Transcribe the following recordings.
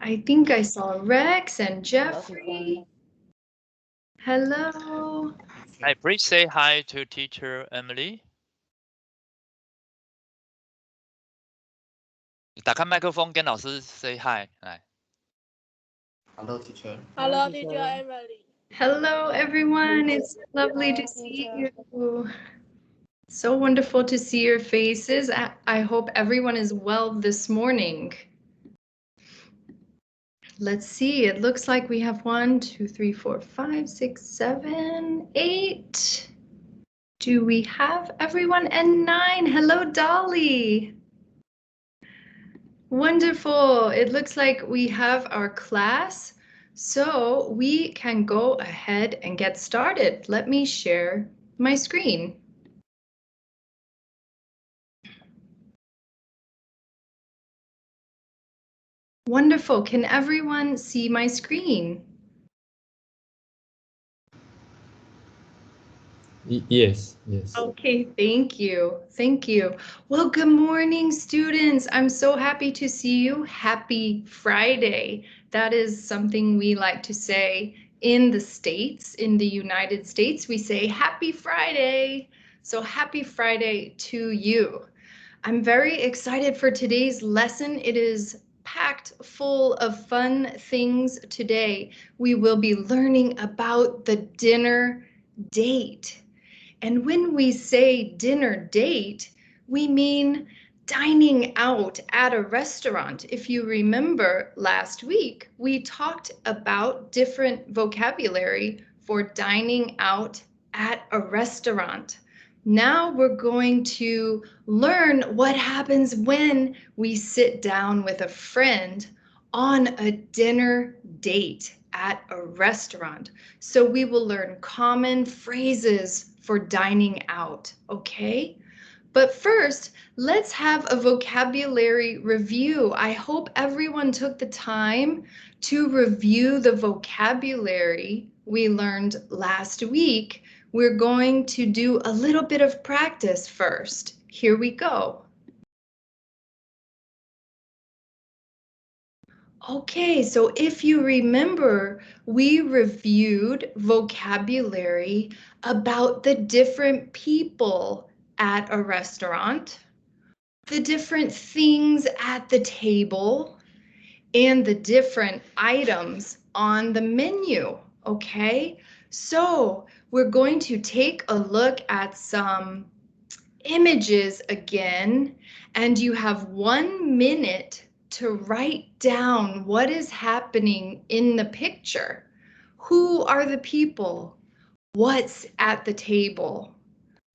I think I saw Rex and Jeffrey. Hello. Hi, please say hi to teacher Emily. 打开麦克风跟老师 say hi 来。Hello, teacher. Hello, teacher Emily. Hello, everyone. It's lovely to see you. So wonderful to see your faces. I hope everyone is well this morning. Let's see. It looks like we have 1, 2, 3, 4, 5, 6, 7, 8. Do we have everyone? And 9. Hello, Dolly. Wonderful. It looks like we have our class, so we can go ahead and get started. Let me share my screen. Wonderful. Can everyone see my screen? Yes. Okay, thank you. Thank you. Well, good morning, students. I'm so happy to see you. Happy Friday. That is something we like to say in the States, in the United States. We say Happy Friday. So happy Friday to you. I'm very excited for today's lesson. It is packed full of fun things today. We will be learning about the dinner date. And when we say dinner date, we mean dining out at a restaurant. If you remember last week, we talked about different vocabulary for dining out at a restaurant. Now we're going to learn what happens when we sit down with a friend on a dinner date at a restaurant. So we will learn common phrases for dining out, okay? But first, let's have a vocabulary review. I hope everyone took the time to review the vocabulary we learned last week. We're going to do a little bit of practice first. Here we go. Okay, so if you remember, we reviewed vocabulary about the different people at a restaurant, the different things at the table, and the different items on the menu, okay? So we're going to take a look at some images again, and you have 1 minute to write down what is happening in the picture. Who are the people? What's at the table?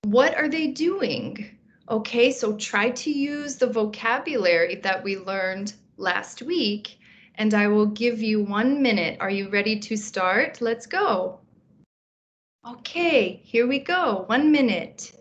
What are they doing? Okay, so try to use the vocabulary that we learned last week, and I will give you 1 minute. Are you ready to start? Let's go. Okay, here we go. 1 minute.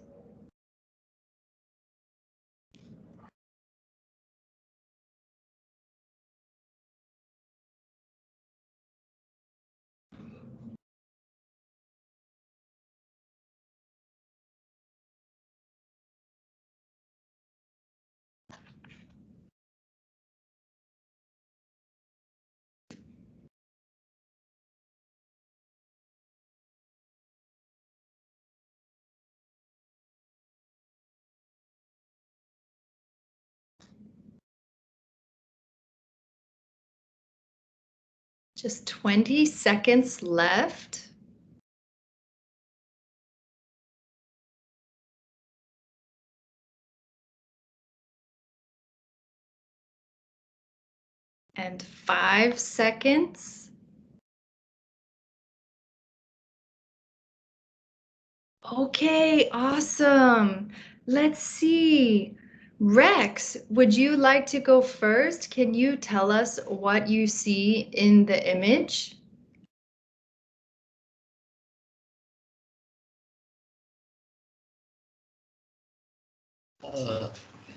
Just 20 seconds left. And 5 seconds. Okay, awesome. Let's see. Rex, would you like to go first? Can you tell us what you see in the image?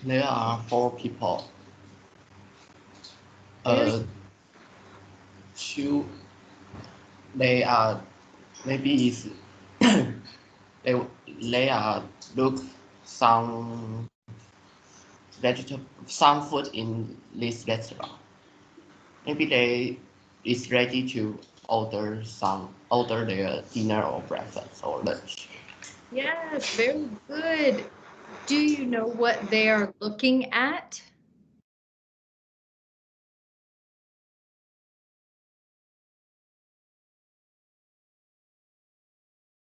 There are 4 people. Two. They are maybe is they are look some food in this restaurant. maybe they is ready to order their dinner or breakfast or lunch. Yes, very good. Do you know what they are looking at?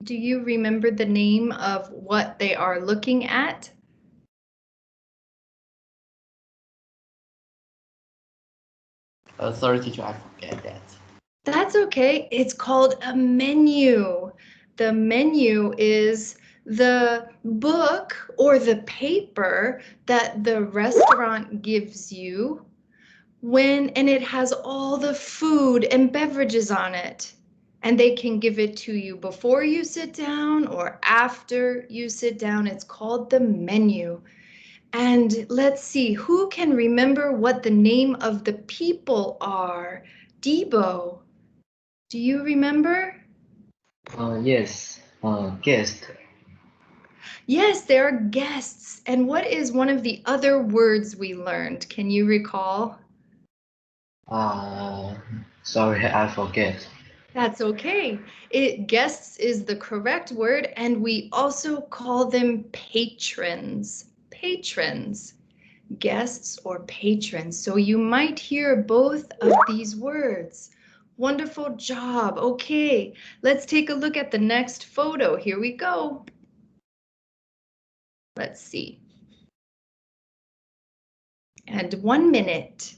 Do you remember the name of what they are looking at? Sorry, teacher, I forget that. That's okay. It's called a menu. The menu is the book or the paper that the restaurant gives you and it has all the food and beverages on it. And they can give it to you before you sit down or after you sit down. It's called the menu. And let's see, who can remember what the name of the people are? Debo, do you remember? Yes, guest. Yes, they are guests. And what is one of the other words we learned? Can you recall? Sorry, I forget. That's okay. Guests is the correct word, and we also call them patrons. Patrons, guests or patrons. So you might hear both of these words. Wonderful job. Okay, let's take a look at the next photo. Here we go. Let's see. And 1 minute.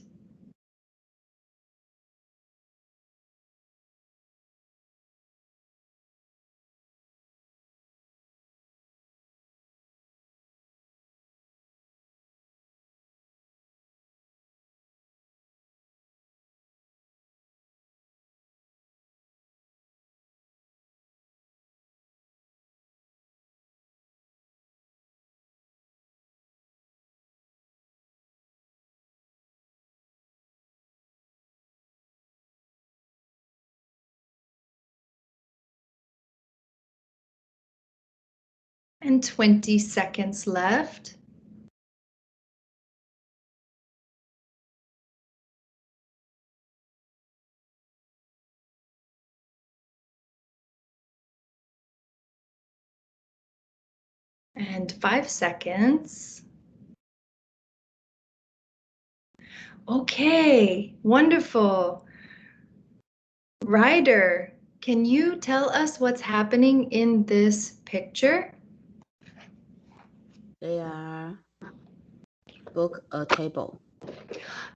And 20 seconds left. And 5 seconds. Okay, wonderful. Ryder, can you tell us what's happening in this picture? They are book a table.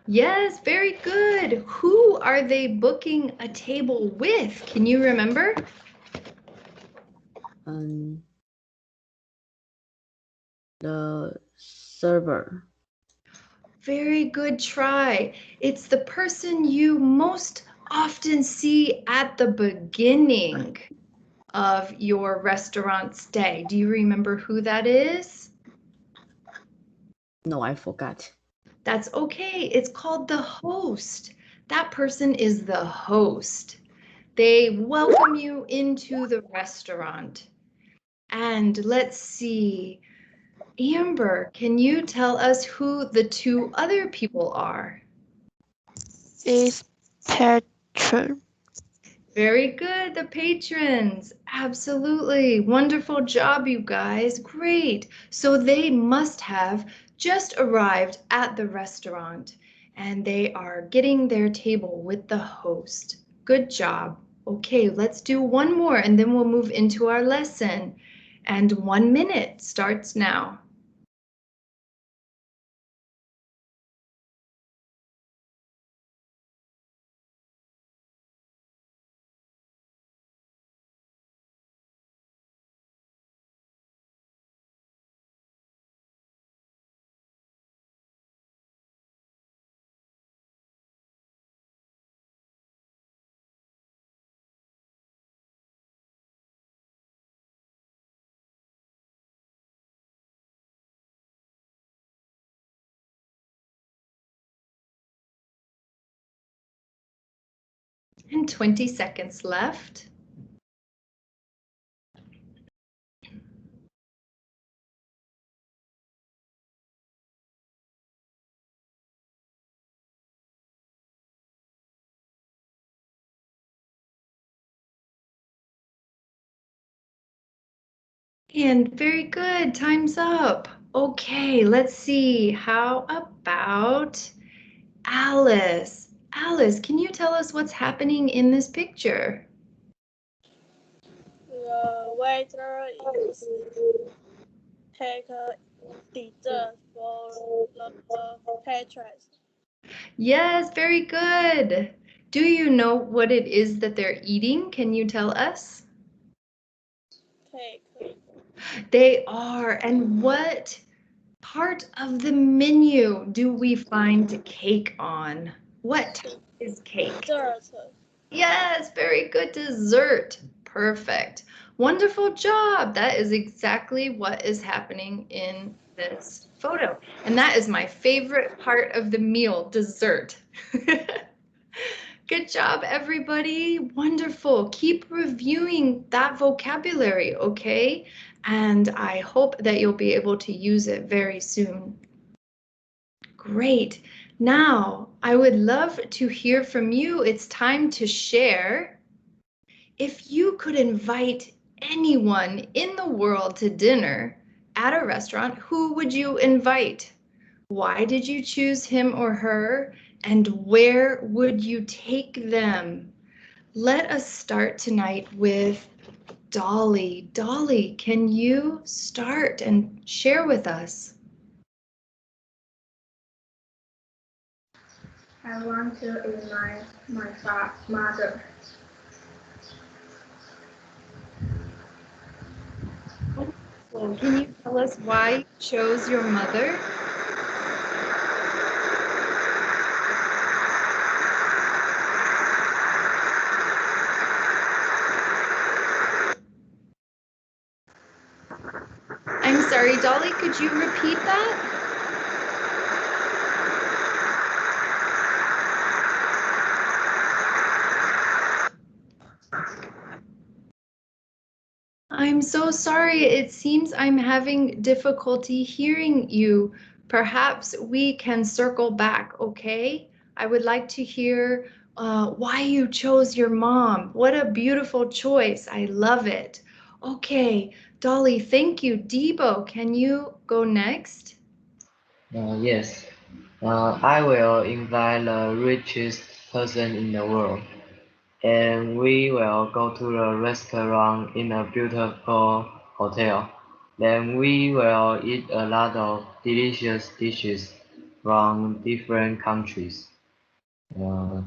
Yes, very good. Who are they booking a table with? Can you remember? The server. Very good try. It's the person you most often see at the beginning of your restaurant stay. Do you remember who that is? No, I forgot. That's okay. It's called the host. That person is the host. They welcome you into the restaurant. And let's see. Amber, can you tell us who the two other people are? Is patron. Very good, the patrons. Absolutely. Wonderful job, you guys. Great. So they must have just arrived at the restaurant and they are getting their table with the host. Good job. Okay, let's do one more and then we'll move into our lesson. And 1 minute starts now. And 20 seconds left. And very good. Time's up. Okay, let's see. How about Alice? Alice, can you tell us what's happening in this picture? The waiter is take dessert for the patrons. Yes, very good. Do you know what it is that they're eating? Can you tell us? Cake. They are. And what part of the menu do we find cake on? What is cake? Dessert. Yes, very good. Dessert. Perfect. Wonderful job. That is exactly what is happening in this photo. And that is my favorite part of the meal, dessert. Good job, everybody. Wonderful. Keep reviewing that vocabulary, okay? And I hope that you'll be able to use it very soon. Great. Now, I would love to hear from you. It's time to share. If you could invite anyone in the world to dinner at a restaurant, who would you invite? Why did you choose him or her? And where would you take them? Let us start tonight with Dolly. Dolly, can you start and share with us? I want to invite my mother. Well, can you tell us why you chose your mother? I'm sorry, Dolly, could you repeat that? I'm so sorry. It seems I'm having difficulty hearing you. Perhaps we can circle back, okay? I would like to hear why you chose your mom. What a beautiful choice. I love it. Okay, Dolly, thank you. Debo, can you go next? Yes. I will invite the richest person in the world, and we will go to the restaurant in a beautiful hotel. Then we will eat a lot of delicious dishes from different countries.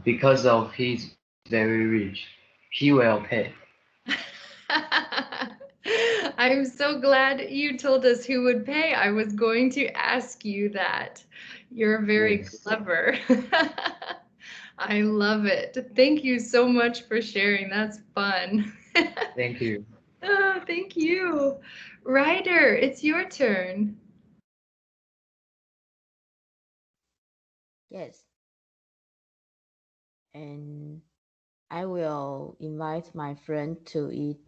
Because of he's very rich, he will pay. I'm so glad you told us who would pay. I was going to ask you that. You're very Yes. clever. I love it. Thank you so much for sharing. That's fun. Thank you. Oh, thank you. Ryder, it's your turn. Yes. And I will invite my friend to eat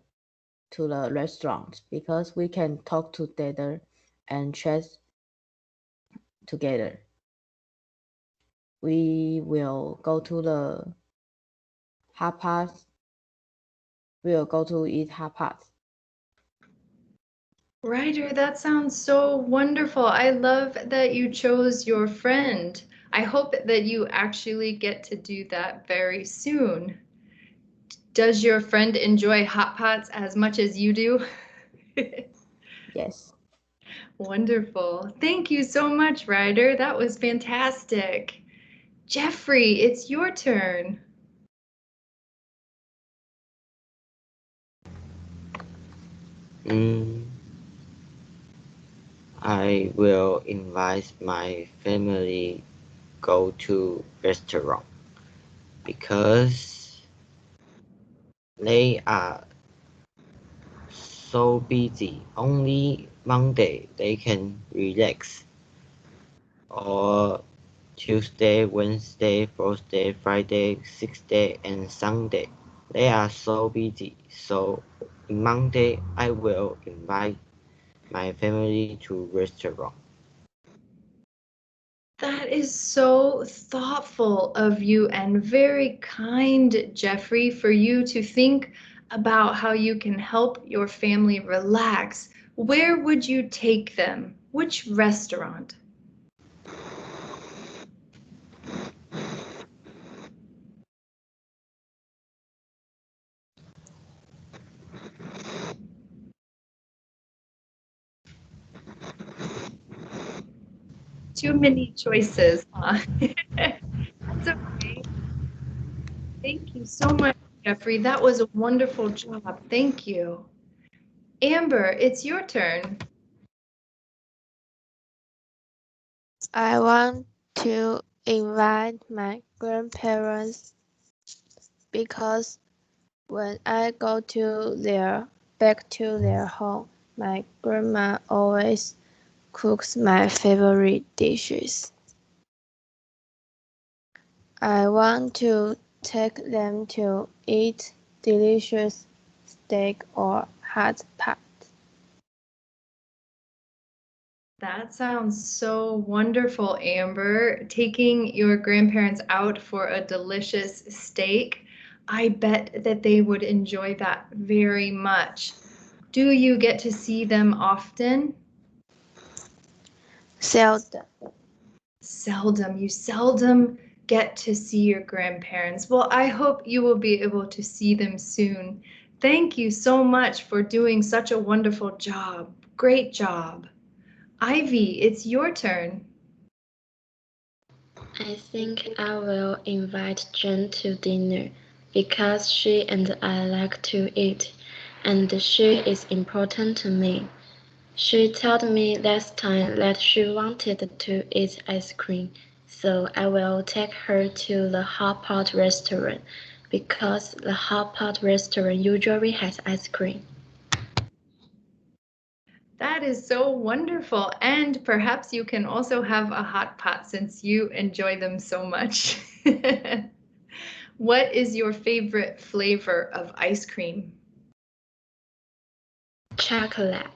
to the restaurant because we can talk together and chat together. We will go to the hot pot. We will go to eat hot pot. Ryder, that sounds so wonderful. I love that you chose your friend. I hope that you actually get to do that very soon. Does your friend enjoy hot pots as much as you do? Yes. Wonderful. Thank you so much, Ryder. That was fantastic. Jeffrey, it's your turn. I will invite my family go to restaurant because they are so busy. Only Monday they can relax, or Tuesday, Wednesday, Thursday, Friday, 6 day, and Sunday. They are so busy. So Monday I will invite my family to restaurant. That is so thoughtful of you and very kind, Jeffrey, for you to think about how you can help your family relax Where would you take them? Which restaurant? Too many choices, huh? That's okay. Thank you so much, Jeffrey. That was a wonderful job. Thank you. Amber, it's your turn. I want to invite my grandparents because when I go back to their home, my grandma always cooks my favorite dishes. I want to take them to eat delicious steak or hot pot. That sounds so wonderful, Amber. Taking your grandparents out for a delicious steak. I bet that they would enjoy that very much. Do you get to see them often? Seldom. Seldom. You seldom get to see your grandparents. Well, I hope you will be able to see them soon. Thank you so much for doing such a wonderful job. Great job. Ivy, it's your turn. I think I will invite Jen to dinner because she and I like to eat, and she is important to me. She told me last time that she wanted to eat ice cream, so I will take her to the Hot Pot restaurant because the Hot Pot restaurant usually has ice cream. That is so wonderful. And perhaps you can also have a hot pot since you enjoy them so much. What is your favorite flavor of ice cream? Chocolate.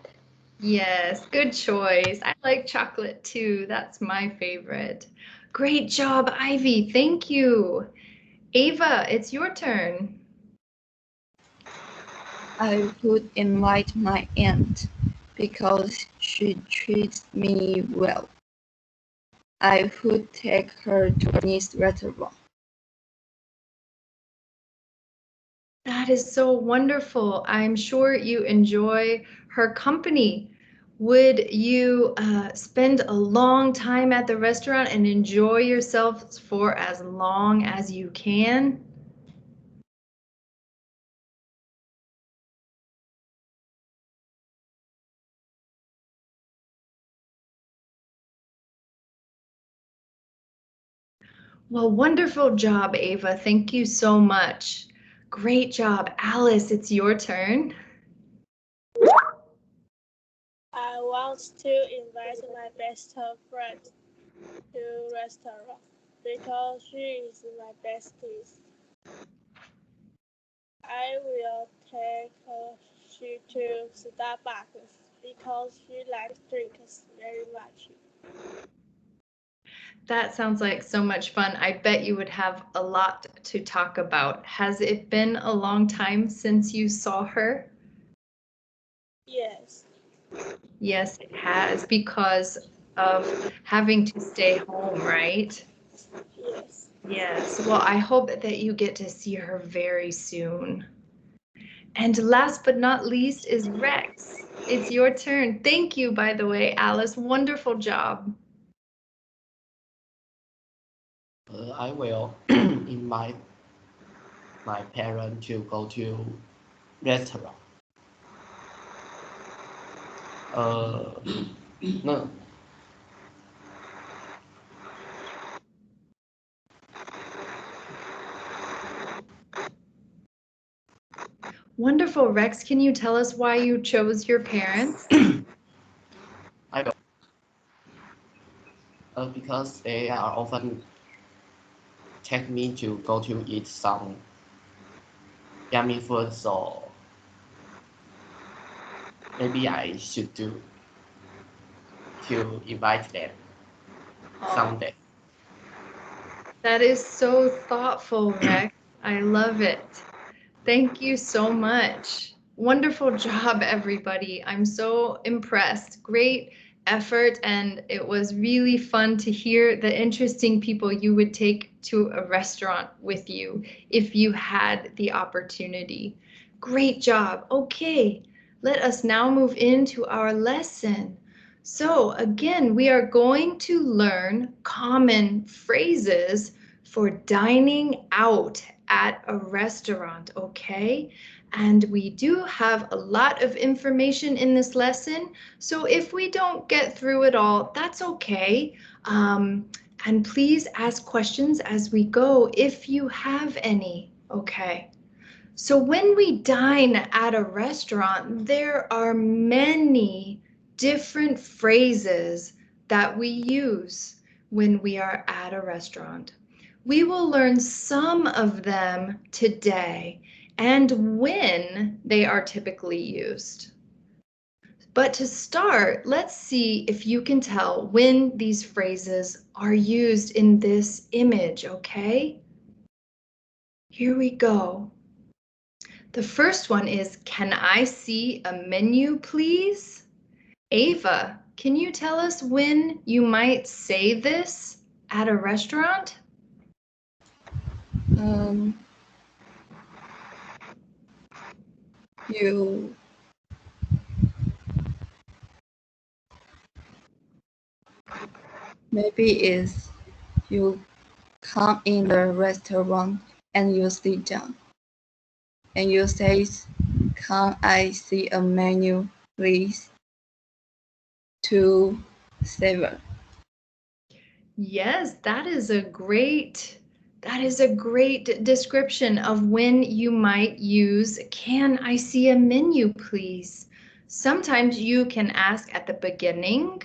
Yes, good choice. I like chocolate too. That's my favorite. Great job, Ivy. Thank you. Ava, it's your turn. I would invite my aunt because she treats me well. I would take her to a nice restaurant. That is so wonderful. I'm sure you enjoy her company. Would you spend a long time at the restaurant and enjoy yourself for as long as you can? Well, wonderful job, Ava. Thank you so much. Great job. Alice, it's your turn. I want to invite my best friend to restaurant because she is my bestie. I will take her to Starbucks because she likes drinks very much. That sounds like so much fun. I bet you would have a lot to talk about. Has it been a long time since you saw her? Yes. Yes, it has, because of having to stay home, right? Yes. Yes. Well, I hope that you get to see her very soon. And last but not least is Rex. It's your turn. Thank you, by the way, Alice. Wonderful job. I will invite my parents to go to restaurant. No. Wonderful, Rex. Can you tell us why you chose your parents? I will, because they are often take me to go to eat some yummy food, so maybe I should do to invite them someday. That is so thoughtful, Rex. I love it. Thank you so much. Wonderful job, everybody. I'm so impressed. Great effort, and it was really fun to hear the interesting people you would take to a restaurant with you if you had the opportunity. Great job. Okay, let us now move into our lesson. So again, we are going to learn common phrases for dining out at a restaurant, okay? And we do have a lot of information in this lesson, so if we don't get through it all, that's okay. And please ask questions as we go if you have any, okay? So when we dine at a restaurant, there are many different phrases that we use when we are at a restaurant. We will learn some of them today and when they are typically used. But to start, let's see if you can tell when these phrases are used in this image, okay? Here we go. The first one is, can I see a menu, please? Ava, can you tell us when you might say this at a restaurant? You maybe is you come in the restaurant and you sit down and you say, can I see a menu, please? To 7. Yes, that is a great description of when you might use, can I see a menu, please? Sometimes you can ask at the beginning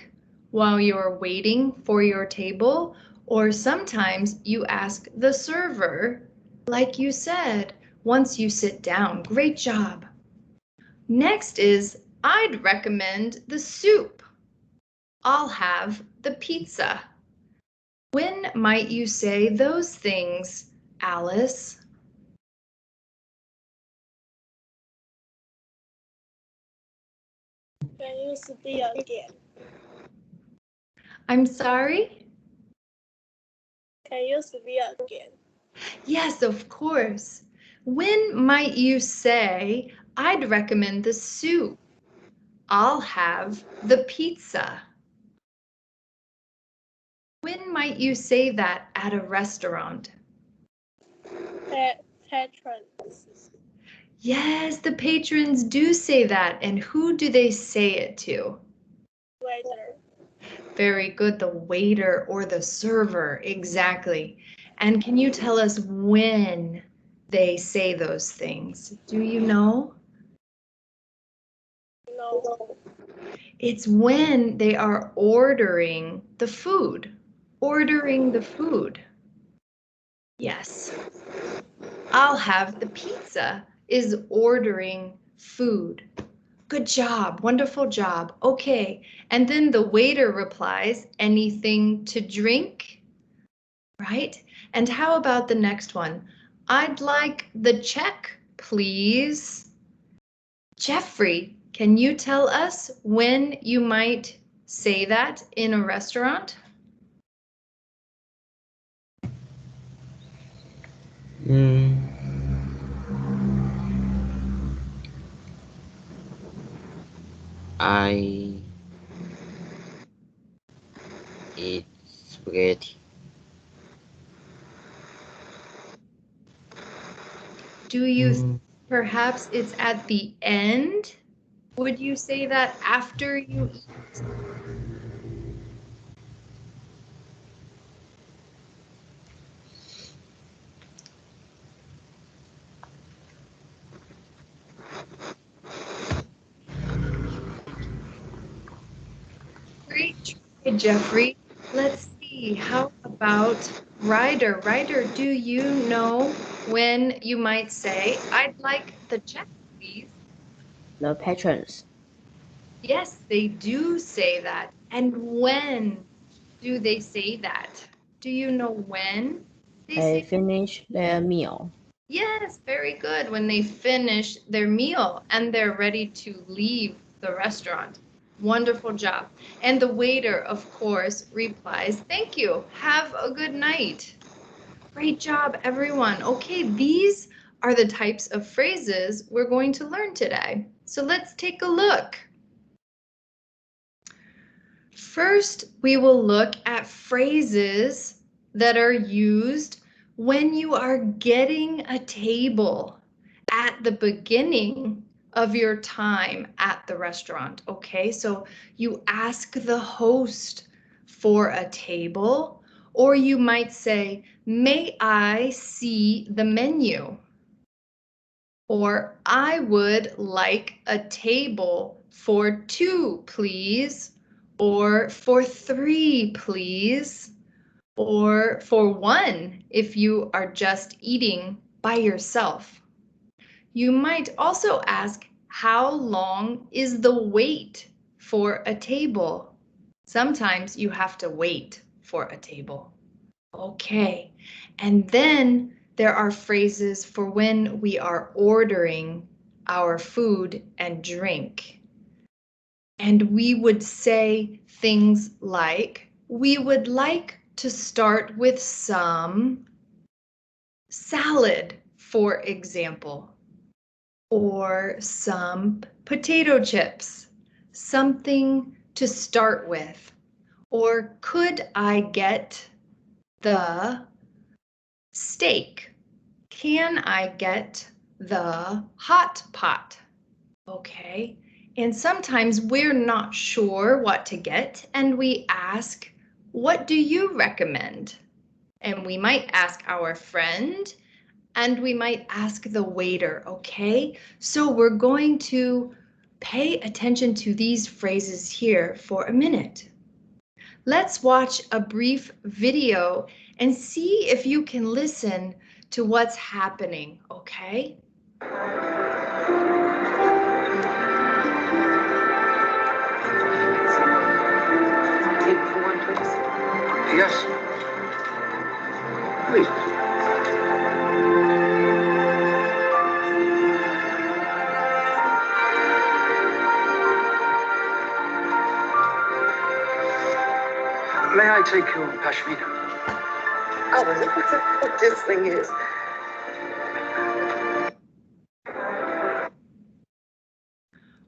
while you're waiting for your table, or sometimes you ask the server, like you said, once you sit down. Great job. Next is, I'd recommend the soup. I'll have the pizza. When might you say those things, Alice? Can you speak again? I'm sorry? Can you speak again? Yes, of course. When might you say, I'd recommend the soup? I'll have the pizza. When might you say that at a restaurant? Patrons. Yes, the patrons do say that. And who do they say it to? Waiter. Very good, the waiter or the server, exactly. And can you tell us when they say those things? Do you know? No. It's when they are ordering the food. Ordering the food. Yes. I'll have the pizza is ordering food. Good job, wonderful job. Okay, and then the waiter replies, anything to drink? Right? And how about the next one? I'd like the check, please. Jeffrey, can you tell us when you might say that in a restaurant? I eat spaghetti. Do you perhaps it's at the end? Would you say that after you eat? Great try, Jeffrey. Let's see, how about Ryder? Ryder, do you know when you might say, I'd like the check, please? The patrons. Yes, they do say that. And when do they say that? Do you know when They finish their meal. Yes, very good. When they finish their meal and they're ready to leave the restaurant. Wonderful job. And the waiter, of course, replies, "Thank you. Have a good night." Great job, everyone. Okay, these are the types of phrases we're going to learn today. So let's take a look. First, we will look at phrases that are used when you are getting a table at the beginning of your time at the restaurant. Okay, so you ask the host for a table, or you might say, "May I see the menu?" Or, "I would like a table for 2, please." Or, "For 3, please." Or, "For 1, if you are just eating by yourself." You might also ask, "How long is the wait for a table?" Sometimes you have to wait for a table. Okay, and then there are phrases for when we are ordering our food and drink. And we would say things like, "We would like to start with some salad," for example, or some potato chips, something to start with. Or, "Could I get the steak? Can I get the hot pot?" Okay, and sometimes we're not sure what to get and we ask, "What do you recommend?" And we might ask our friend and we might ask the waiter, okay? So we're going to pay attention to these phrases here for a minute. Let's watch a brief video and see if you can listen to what's happening, okay? Yes. Please. May I take your pashmina? I don't know what this thing is.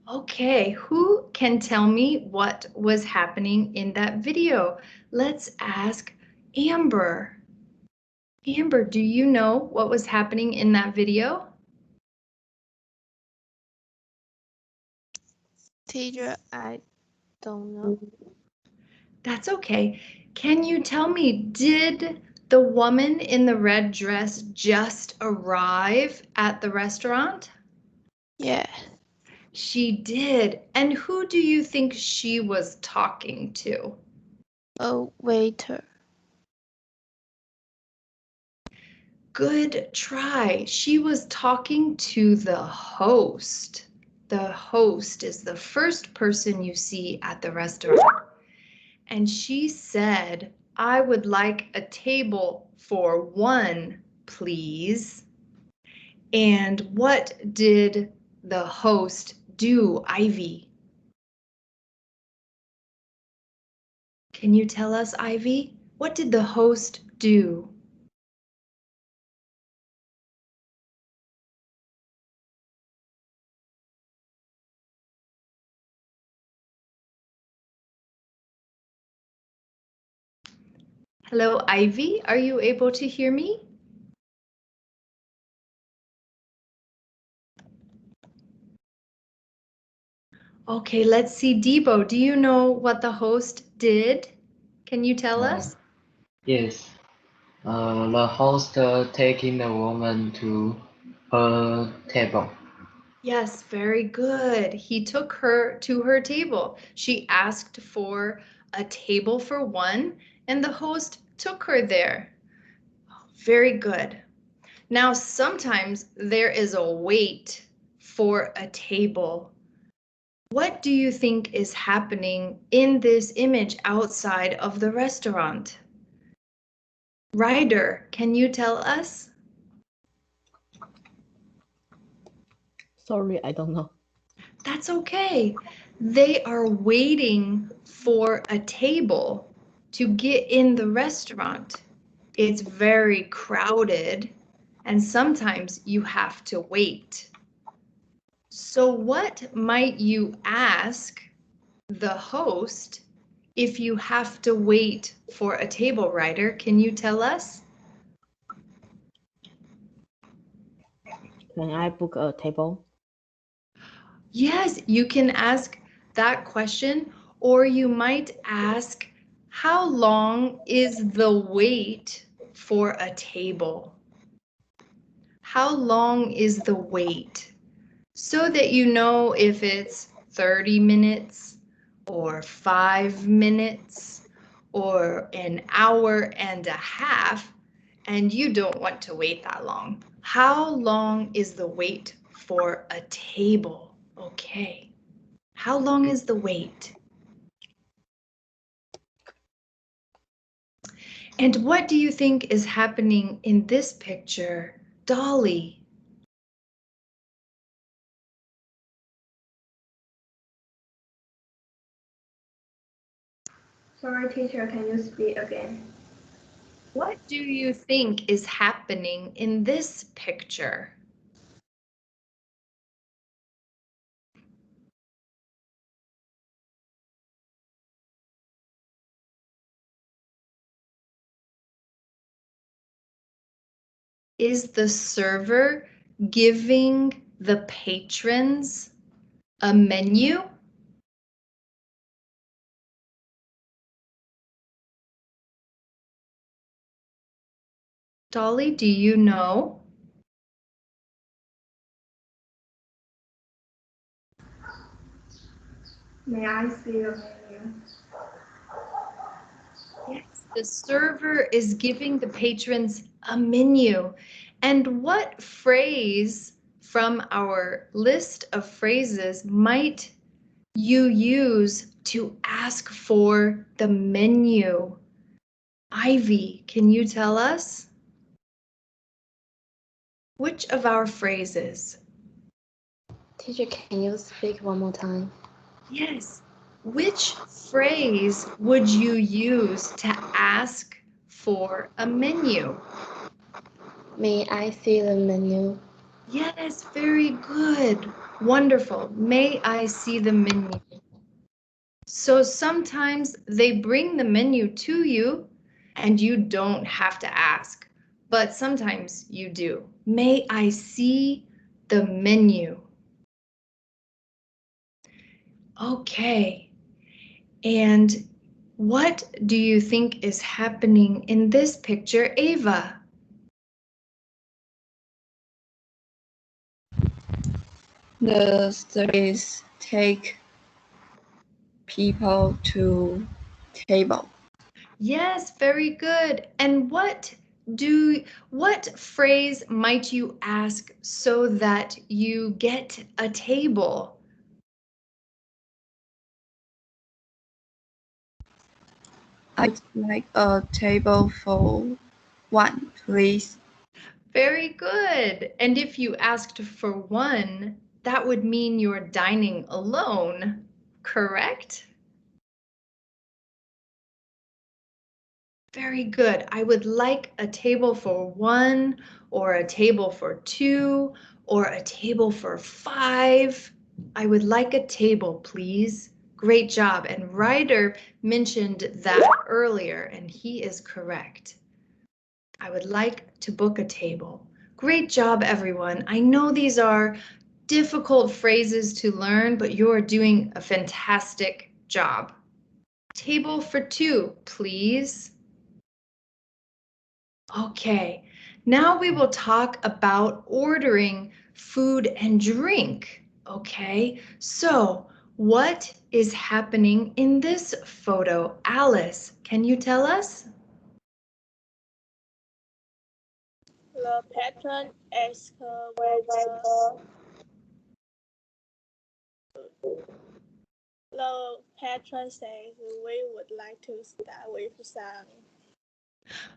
Okay, who can tell me what was happening in that video? Let's ask Amber. Amber, do you know what was happening in that video? Teacher, I don't know. That's okay. Can you tell me, did the woman in the red dress just arrive at the restaurant? Yeah, She did. And who do you think she was talking to? a waiter. Good try. She was talking to the host. The host is the first person you see at the restaurant. And she said, "I would like a table for 1, please." And what did the host do, Ivy? Can you tell us, Ivy? What did the host do? Hello, Ivy, are you able to hear me? Okay, let's see, Debo, do you know what the host did? Can you tell us? Yes. The host taking the woman to her table. Yes, very good. He took her to her table. She asked for a table for 1, and the host took her there. Very good. Now, sometimes there is a wait for a table. What do you think is happening in this image outside of the restaurant? Ryder, can you tell us? Sorry, I don't know. That's okay. They are waiting for a table to get in the restaurant. It's very crowded, and sometimes you have to wait. So what might you ask the host if you have to wait for a table, Ryder? Can you tell us? Can I book a table? Yes, you can ask that question, or you might ask, how long is the wait for a table? How long is the wait? So that you know if it's 30 minutes or 5 minutes or an hour and a half, and you don't want to wait that long. How long is the wait for a table? Okay. How long is the wait? And what do you think is happening in this picture? Dolly. Sorry, teacher, can you speak again? What do you think is happening in this picture? Is the server giving the patrons a menu? Dolly, do you know? May I see the menu? Yes, the server is giving the patrons a menu. And what phrase from our list of phrases might you use to ask for the menu? Ivy, can you tell us? Which of our phrases? Teacher, can you speak one more time? Yes. Which phrase would you use to ask for a menu? May I see the menu? Yes, very good. Wonderful. May I see the menu? So sometimes they bring the menu to you and you don't have to ask, but sometimes you do. May I see the menu? Okay. And what do you think is happening in this picture, Ava? The service take people to table. Yes, very good. And what phrase might you ask so that you get a table? I'd like a table for one, please. Very good. And if you asked for one, that would mean you're dining alone, correct? Very good. I would like a table for one, or a table for two, or a table for five. I would like a table, please. Great job. And Ryder mentioned that earlier, and he is correct. I would like to book a table. Great job, everyone. I know these are difficult phrases to learn, but you're doing a fantastic job. Table for two, please. Okay, now we will talk about ordering food and drink. Okay, so what is happening in this photo? Alice, can you tell us? The patron asks whether the patron says we would like to start with some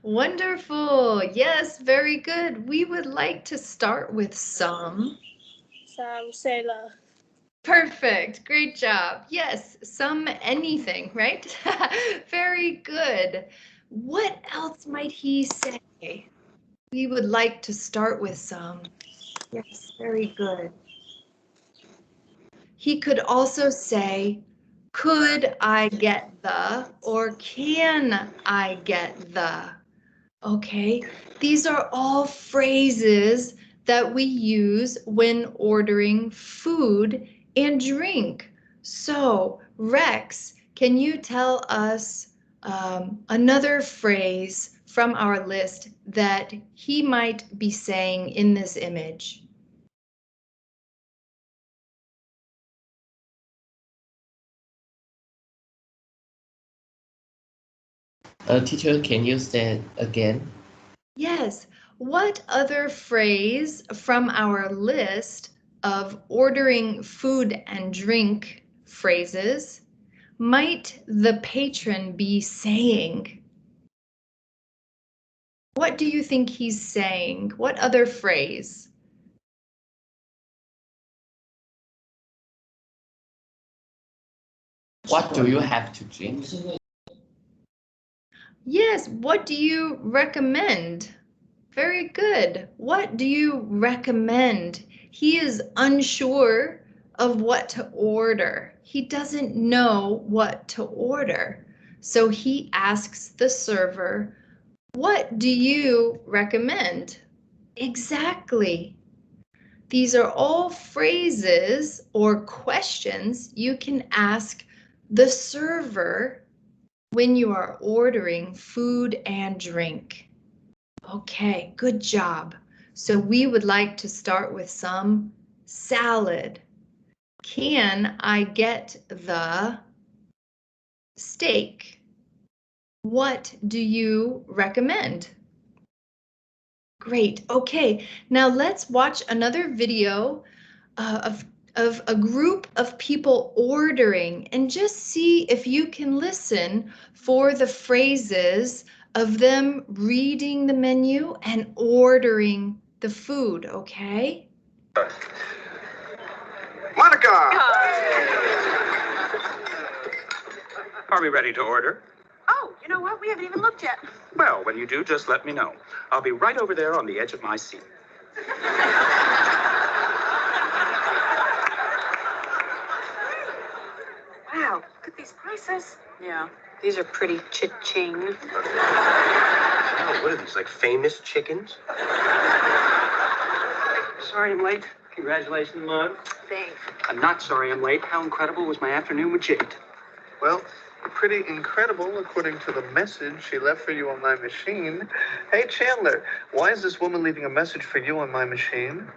Wonderful. Yes, very good. We would like to start with some. Some sailor. Perfect. Great job. Yes, some anything, right? Very good. What else might he say? We would like to start with some. Yes, very good. He could also say, could I get the, or can I get the? Okay, these are all phrases that we use when ordering food and drink. So, Rex, can you tell us another phrase from our list that he might be saying in this image? Teacher, can you say it again? Yes. What other phrase from our list of ordering food and drink phrases might the patron be saying? What do you think he's saying? What other phrase? What do you have to drink? Yes, what do you recommend? Very good. What do you recommend? He is unsure of what to order. He doesn't know what to order. So he asks the server, what do you recommend? Exactly. These are all phrases or questions you can ask the server when you are ordering food and drink. Okay, good job. So we would like to start with some salad. Can I get the steak? What do you recommend? Great. Okay, now let's watch another video of a group of people ordering and just see if you can listen for the phrases of them reading the menu and ordering the food, okay? Monica! Are we ready to order? Oh, you know what? We haven't even looked yet. Well, when you do, just let me know. I'll be right over there on the edge of my seat. Wow, look at these prices. Yeah, these are pretty cha-ching. Oh, what are these, like famous chickens? Sorry I'm late. Congratulations, Mug. Thanks. I'm not sorry I'm late. How incredible was my afternoon with Jade? Well, pretty incredible according to the message she left for you on my machine. Hey, Chandler, why is this woman leaving a message for you on my machine?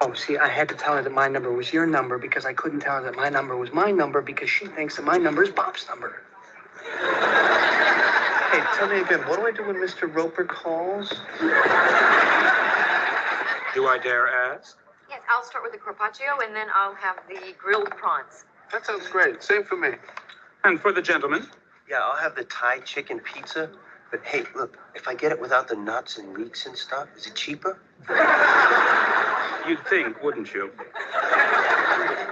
Oh, see, I had to tell her that my number was your number because I couldn't tell her that my number was my number because she thinks that my number is Bob's number. Hey, tell me again, what do I do when Mr. Roper calls? Do I dare ask? Yes, I'll start with the carpaccio and then I'll have the grilled prawns. That sounds great. Same for me. And for the gentleman? Yeah, I'll have the Thai chicken pizza. But hey, look, if I get it without the nuts and leeks and stuff, is it cheaper? You'd think, wouldn't you?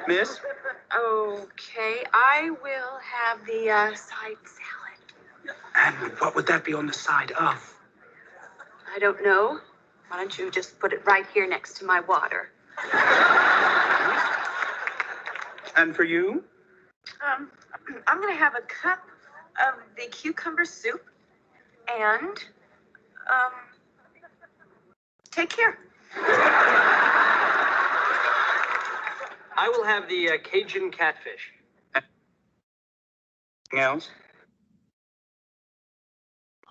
Miss? Okay, I will have the side salad. And what would that be on the side of? I don't know. Why don't you just put it right here next to my water? And for you? I'm gonna have a cup of the cucumber soup and, take care. I will have the Cajun catfish. Anything else?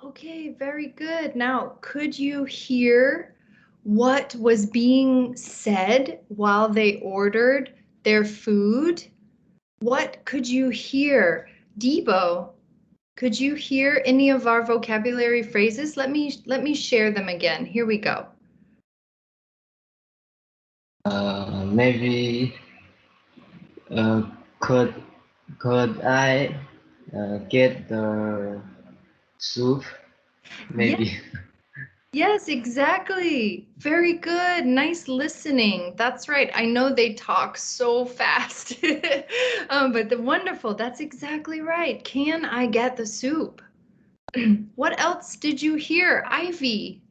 Okay, very good. Now, could you hear what was being said while they ordered their food? What could you hear? Debo, could you hear any of our vocabulary phrases? Let me share them again. Here we go. Maybe could I get the soup maybe. Yes, exactly. Very good. Nice listening. That's right. I know they talk so fast, but wonderful. That's exactly right. Can I get the soup? What else did you hear, Ivy?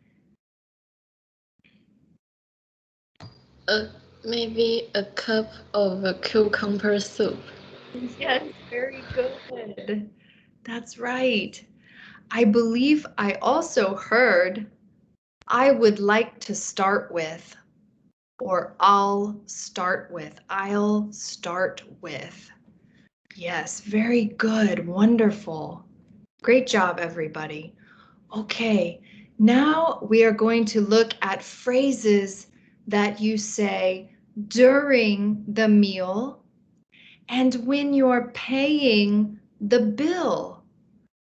Maybe a cup of a cucumber soup. Yes, very good. That's right. I believe I also heard I would like to start with, or I'll start with. I'll start with. Yes, very good. Wonderful. Great job, everybody. Okay, now we are going to look at phrases that you say during the meal and when you're paying the bill.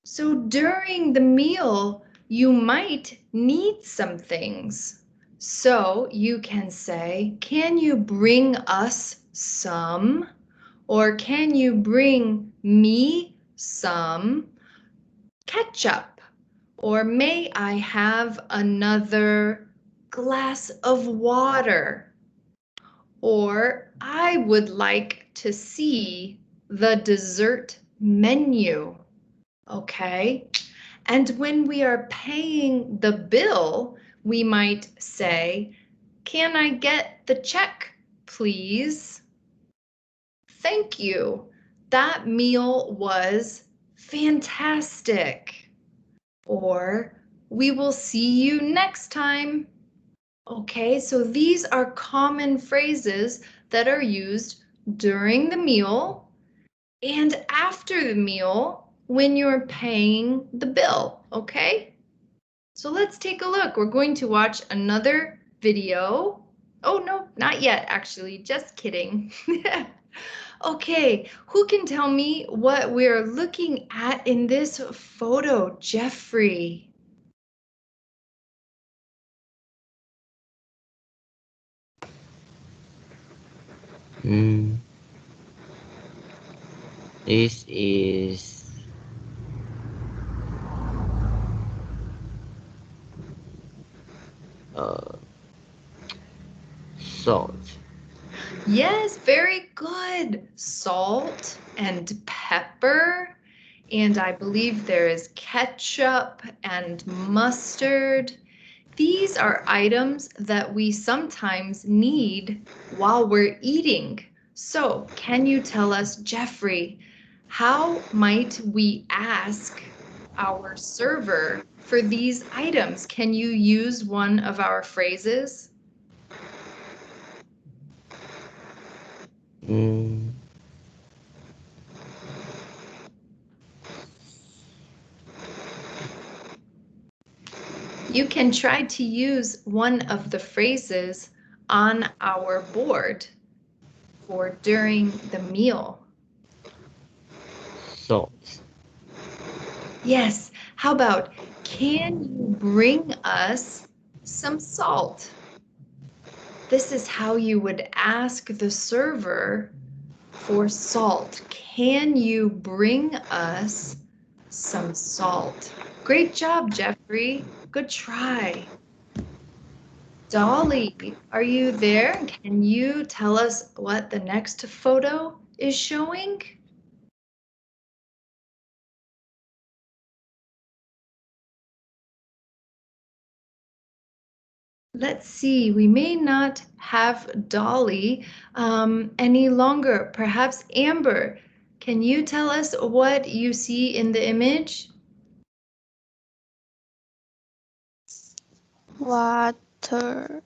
So during the meal, you might need some things. So you can say, can you bring us some? Or can you bring me some ketchup? Or may I have another glass of water? Or I would like to see the dessert menu. Okay. And when we are paying the bill, we might say, can I get the check, please? Thank you. That meal was fantastic. Or we will see you next time. Okay, so these are common phrases that are used during the meal and after the meal when you're paying the bill, okay? So let's take a look. We're going to watch another video. Oh, no, not yet, actually, just kidding. Okay, who can tell me what we're looking at in this photo, Jeffrey? This is salt. Yes, very good. Salt and pepper. And I believe there is ketchup and mustard. These are items that we sometimes need while we're eating. So can you tell us, Jeffrey, how might we ask our server for these items? Can you use one of our phrases? You can try to use one of the phrases on our board for during the meal. Salt. Yes, how about, can you bring us some salt? This is how you would ask the server for salt. Can you bring us some salt? Great job, Jeffrey. Good try. Dolly, are you there? Can you tell us what the next photo is showing? Let's see, we may not have Dolly any longer. Perhaps Amber, can you tell us what you see in the image? Water.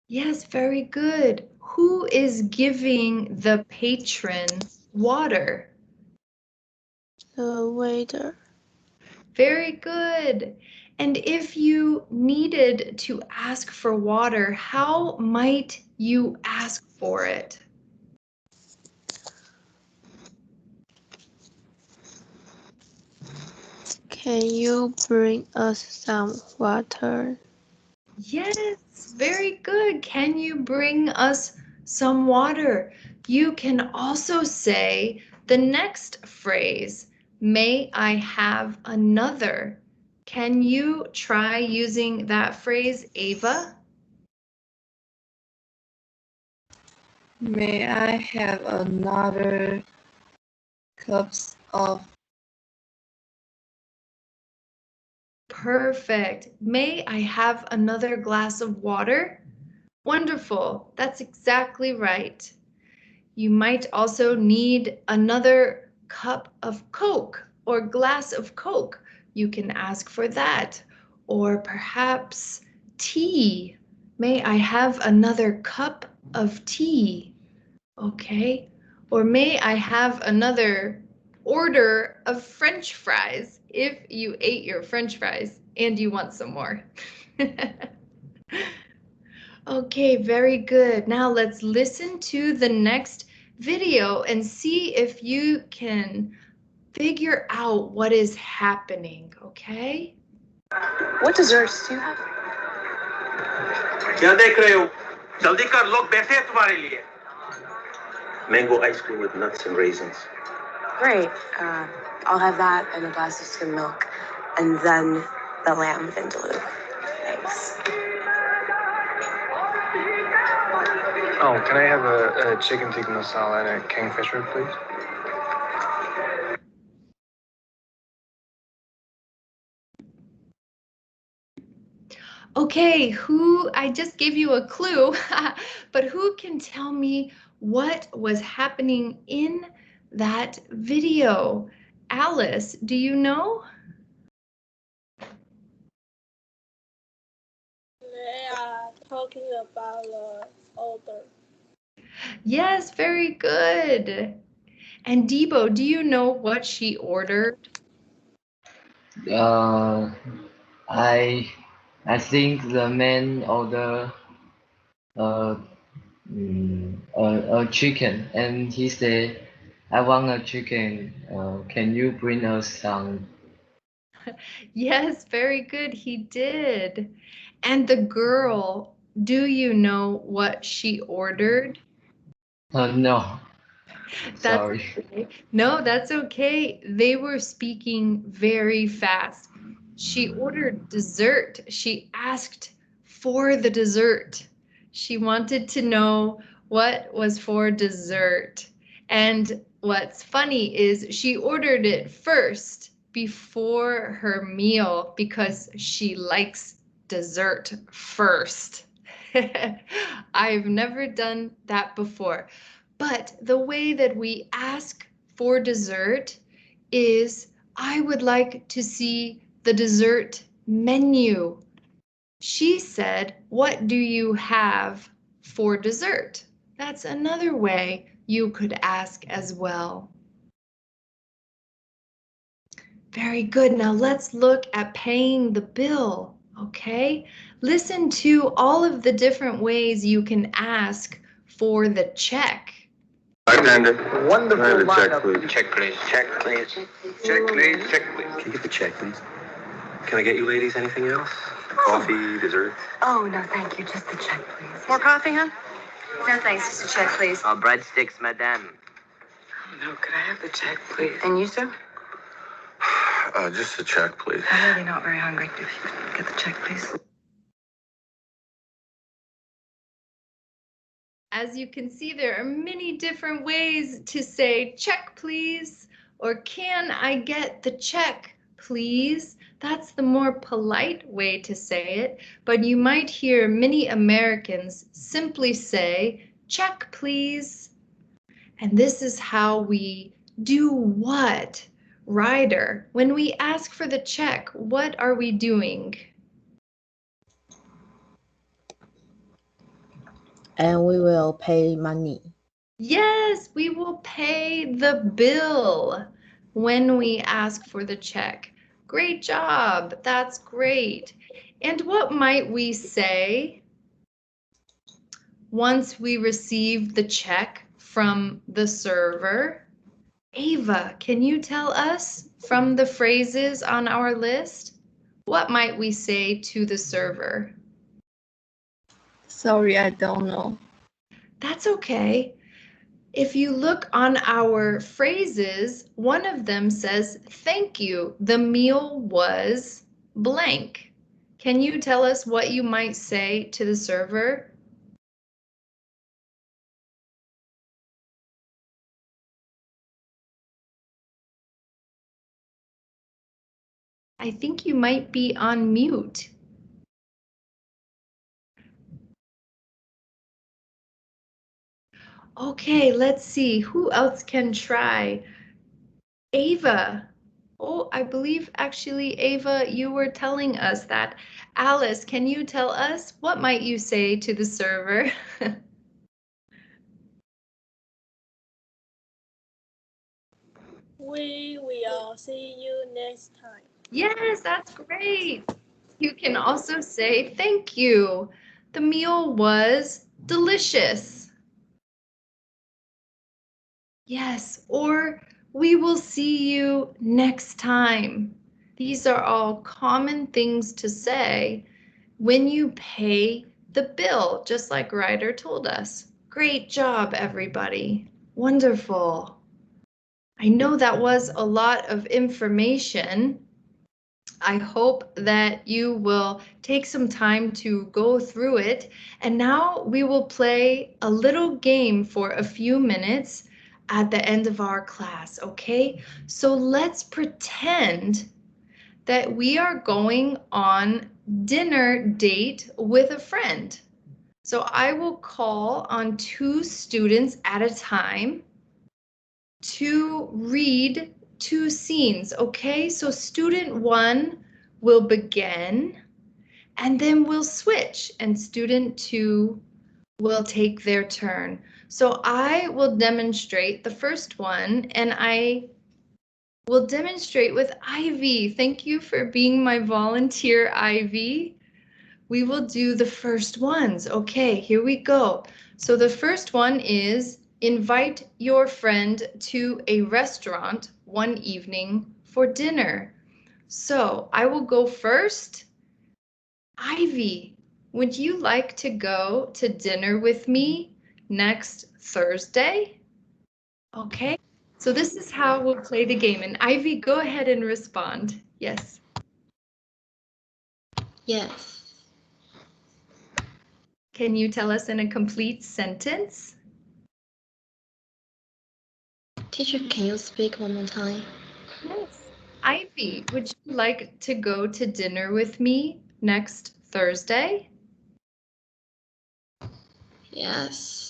Yes, very good. Who is giving the patron water? The waiter. Very good. And if you needed to ask for water, how might you ask for it? Can you bring us some water? Yes, very good. Can you bring us some water? You can also say the next phrase, may I have another Can you try using that phrase, Ava? May I have another cups of? Perfect. May I have another glass of water? Wonderful. That's exactly right. You might also need another cup of Coke or glass of Coke. You can ask for that. Or perhaps tea. May I have another cup of tea? Okay. Or may I have another order of French fries if you ate your French fries and you want some more. Okay, very good. Now let's listen to the next video and see if you can figure out what is happening, okay? What desserts do you have? क्या देख रहे हो? जल्दी कर, लोग बैठे हैं तुम्हारे लिए. Mango ice cream with nuts and raisins. Great. I'll have that and a glass of skim milk, and then the lamb vindaloo. Thanks. Oh, can I have a chicken tikka masala and a kingfisher, please? Okay, I just gave you a clue, but who can tell me what was happening in that video? Alice, do you know? They are talking about the order. Yes, very good. And Debo, do you know what she ordered? I think the man ordered a chicken, and he said, "I want a chicken. Can you bring us some?" Yes, very good. He did. And the girl, do you know what she ordered? No. Sorry. Okay. No, that's okay. They were speaking very fast. She ordered dessert. She asked for the dessert. She wanted to know what was for dessert. And what's funny is she ordered it first before her meal because she likes dessert first. I've never done that before. But the way that we ask for dessert is, I would like to see the dessert menu. She said, what do you have for dessert? That's another way you could ask as well. Very good. Now let's look at paying the bill, okay? Listen to all of the different ways you can ask for the check. Bartender. Wonderful Can I have a check, lineup. please? Check, please. Check, please. Check, please. Check, please. Can you get the check, please? Can I get you ladies anything else? Coffee, dessert? Oh, no, thank you. Just the check, please. More coffee, huh? No, thanks. Just a check, please. Breadsticks, madame. No, could I have the check, please? And you, sir? Just a check, please. I'm really not very hungry. If you could get the check, please. As you can see, there are many different ways to say check, please, or can I get the check, please? That's the more polite way to say it, but you might hear many Americans simply say check, please. And this is how we do what? Ryder, when we ask for the check, what are we doing? And we will pay money. Yes, we will pay the bill when we ask for the check. Great job. That's great. And what might we say once we receive the check from the server? Ava, can you tell us from the phrases on our list? What might we say to the server? Sorry, I don't know. That's okay. If you look on our phrases, one of them says, thank you, the meal was blank. Can you tell us what you might say to the server? I think you might be on mute. Okay, let's see. Who else can try? Ava. Oh, I believe actually, Ava, you were telling us that. Alice, can you tell us what might you say to the server? We will see you next time. Yes, that's great. You can also say thank you. The meal was delicious. Yes, or we will see you next time. These are all common things to say when you pay the bill, just like Ryder told us. Great job, everybody. Wonderful. I know that was a lot of information. I hope that you will take some time to go through it. And now we will play a little game for a few minutes at the end of our class, okay? So let's pretend that we are going on dinner date with a friend. So I will call on 2 students at a time to read 2 scenes, okay? So student 1 will begin, and then we'll switch, and student 2 will take their turn. So I will demonstrate the first one, and I will demonstrate with Ivy. Thank you for being my volunteer, Ivy. We will do the first ones. Okay, here we go. So the first one is invite your friend to a restaurant one evening for dinner. So I will go first. Ivy, would you like to go to dinner with me next Thursday? Okay, so this is how we'll play the game. And Ivy, go ahead and respond. Yes. Yes. Can you tell us in a complete sentence? Teacher, can you speak one more time? Yes. Ivy, would you like to go to dinner with me next Thursday? Yes.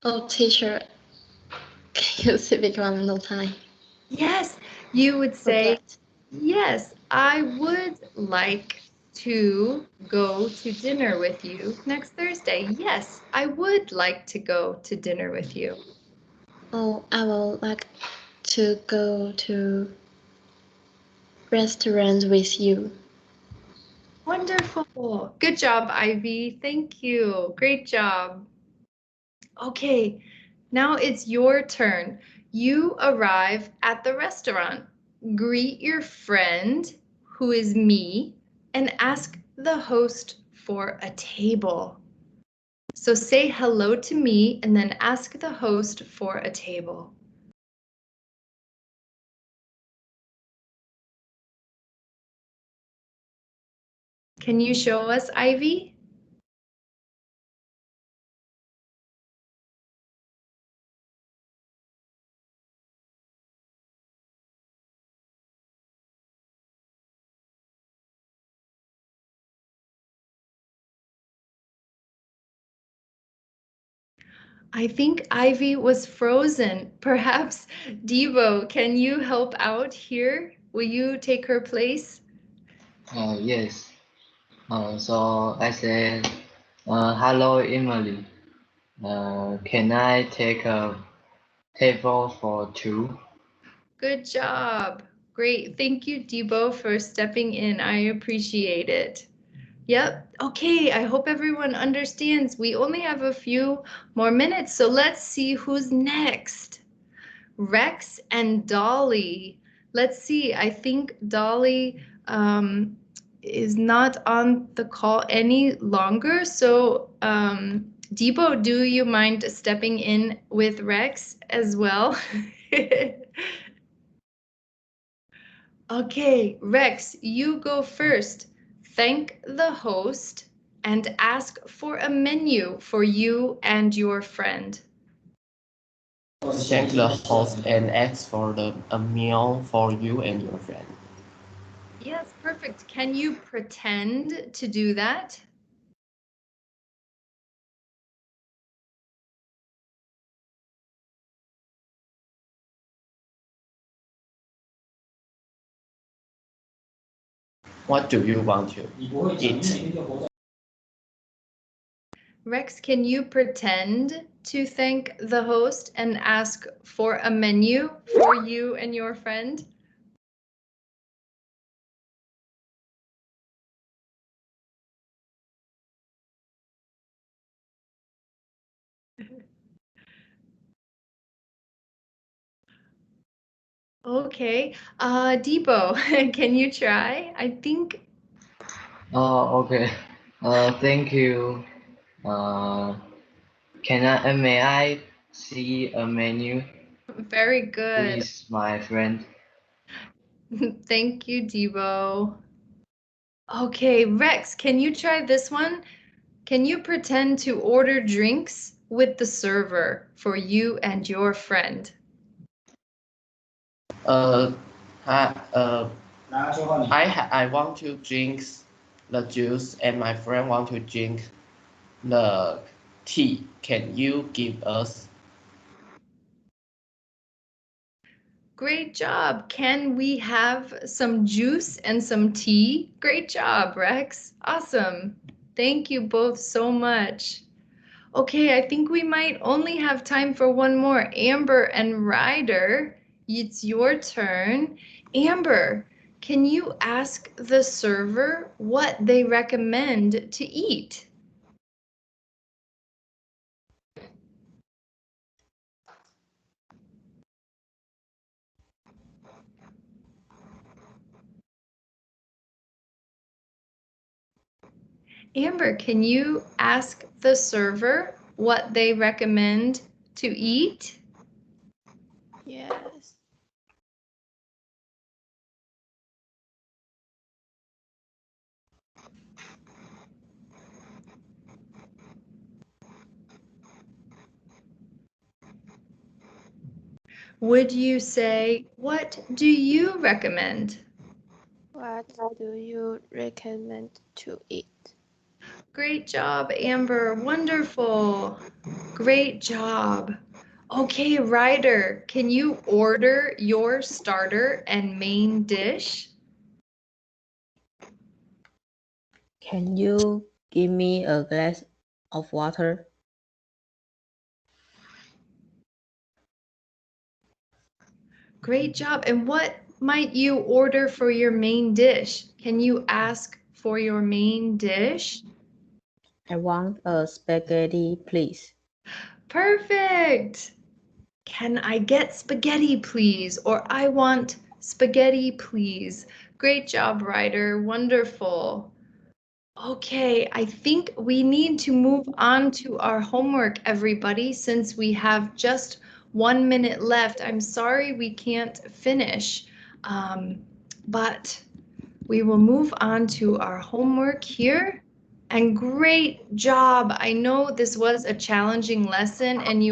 Oh, teacher, can you speak one more time? Yes, you would say, yes, I would like to go to dinner with you next Thursday. Yes, I would like to go to dinner with you. Oh, I would like to go to restaurant with you. Wonderful. Good job, Ivy. Thank you. Great job. Okay, now it's your turn. You arrive at the restaurant. Greet your friend, who is me, and ask the host for a table. So say hello to me and then ask the host for a table. Can you show us, Ivy? I think Ivy was frozen. Perhaps Devo, can you help out here? Will you take her place? Yes. So I said, hello, Emily. Can I take a table for 2? Good job. Great. Thank you, Debo, for stepping in. I appreciate it. Yep. Okay. I hope everyone understands. We only have a few more minutes, so let's see who's next. Rex and Dolly. Let's see. I think Dolly is not on the call any longer. So Debo, do you mind stepping in with Rex as well? Okay, Rex, you go first. Thank the host and ask for a menu for you and your friend. Thank the host and ask for a meal for you and your friend. Yes, perfect. Can you pretend to do that? What do you want to eat? Rex, can you pretend to thank the host and ask for a menu for you and your friend? Okay, Debo, can you try? I think. Oh, okay. Thank you. May I see a menu? Very good. Please, my friend. Thank you, Debo. Okay, Rex, can you try this one? Can you pretend to order drinks with the server for you and your friend? I want to drink the juice and my friend want to drink the tea. Can you give us? Great job. Can we have some juice and some tea? Great job, Rex. Awesome. Thank you both so much. Okay, I think we might only have time for one more. Amber and Ryder, it's your turn. Amber, can you ask the server what they recommend to eat? Amber, can you ask the server what they recommend to eat? Yes. Would you say, what do you recommend? What do you recommend to eat? Great job, Amber. Wonderful. Great job. Okay, Ryder, can you order your starter and main dish? Can you give me a glass of water? Great job. And what might you order for your main dish? Can you ask for your main dish? I want a spaghetti, please. Perfect. Can I get spaghetti, please? Or I want spaghetti, please. Great job, Ryder. Wonderful. Okay, I think we need to move on to our homework, everybody, since we have just 1 minute left. I'm sorry we can't finish, but we will move on to our homework here. And great job. I know this was a challenging lesson and you